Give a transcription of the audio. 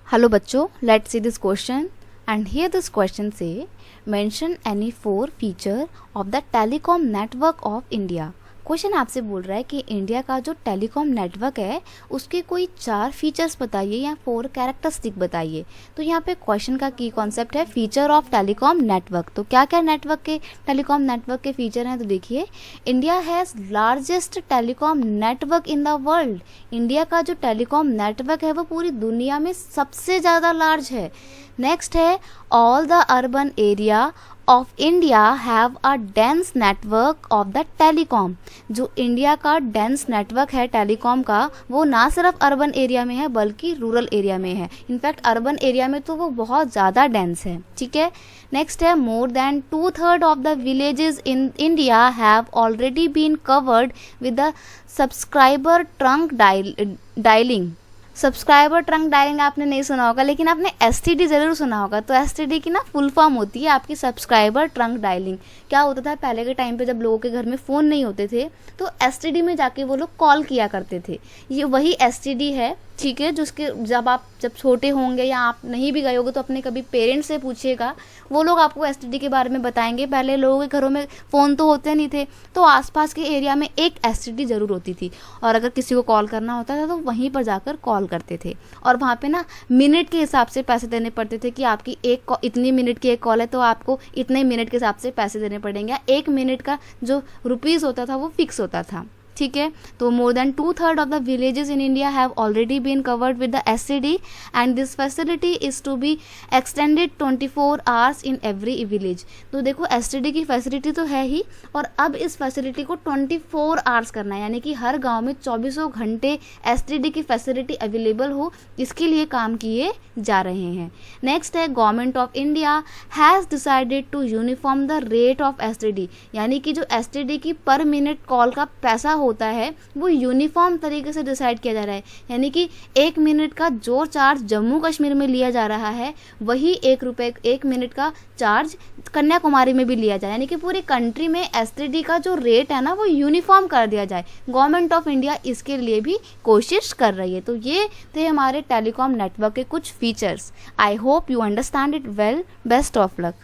Hello बच्चों, let's see this question. And here this question say, mention any 4 feature of the telecom network of India. Question आपसे बोल रहा है कि India का जो टेलीकॉम नेटवर्क है उसके कोई 4 फीचर्स बताइए या 4 कैरेक्टरिस्टिक बताइए। तो यहाँ पे क्वेश्चन का की कॉन्सेप्ट है फीचर ऑफ टेलीकॉम नेटवर्क। तो क्या क्या नेटवर्क के टेलीकॉम नेटवर्क के फीचर हैं, तो देखिए, India has largest telecom network in the world. India का जो टेलीकॉम नेटवर्क है वो पूरी दुनिया में सबसे ज़्यादा लार्ज है। नेक्स्ट है, all the urban area of India have a dense network of the telecom. जो इंडिया का डेंस नेटवर्क है टेलीकॉम का, वो ना सिर्फ अर्बन एरिया में है बल्कि रूरल एरिया में है। इनफैक्ट अर्बन एरिया में तो वो बहुत ज़्यादा डेंस है। ठीक है, नेक्स्ट है, more than 2/3 of the villages in India have already been covered with the subscriber trunk dialling. Subscriber trunk dialling आपने नहीं सुना होगा, लेकिन आपने एसटीडी ज़रूर सुना होगा। तो एसटीडी की ना फुल फॉर्म होती है आपकी सब्सक्राइबर ट्रंक डायलिंग। क्या होता था पहले के टाइम पे, जब लोगों के घर में फ़ोन नहीं होते थे तो एसटीडी में जाके वो लोग कॉल किया करते थे। ये वही एसटीडी है, ठीक है, जिसके जब छोटे होंगे या आप नहीं भी गए होगे तो अपने कभी पेरेंट्स से पूछिएगा, वो लोग आपको एसटीडी के बारे में बताएंगे। पहले लोगों के घरों में फ़ोन तो होते नहीं थे, तो आसपास के एरिया में एक एसटीडी ज़रूर होती थी, और अगर किसी को कॉल करना होता था तो वहीं पर जाकर कॉल करते थे। और वहाँ पे ना मिनट के हिसाब से पैसे देने पड़ते थे कि आपकी इतनी मिनट की एक कॉल है तो आपको इतने मिनट के हिसाब से पैसे देने पड़ेंगे। 1 मिनट का जो रुपीज़ होता था वो फिक्स होता था। ठीक है, तो more than 2/3 of the villages in India have already been covered with the STD and this facility is to be extended 24 hours in every village. तो देखो, एसटीडी की फैसिलिटी तो है ही, और अब इस फैसिलिटी को 24 आवर्स करना है, यानी कि हर गांव में 24 घंटे एसटीडी की फैसिलिटी अवेलेबल हो, इसके लिए काम किए जा रहे हैं। नेक्स्ट है, government of India has decided to uniform the rate of STD, यानी कि जो एसटीडी की पर मिनट कॉल का पैसा होता है वो यूनिफॉर्म तरीके से डिसाइड किया जा रहा है। यानी कि 1 मिनट का जो चार्ज जम्मू कश्मीर में लिया जा रहा है वही 1 रुपये 1 मिनट का चार्ज कन्याकुमारी में भी लिया जाए, यानी कि पूरी कंट्री में एसटीडी का जो रेट है ना वो यूनिफॉर्म कर दिया जाए। गवर्नमेंट ऑफ इंडिया इसके लिए भी कोशिश कर रही है। तो ये थे हमारे टेलीकॉम नेटवर्क के कुछ features. I hope you understand it well. Best of luck.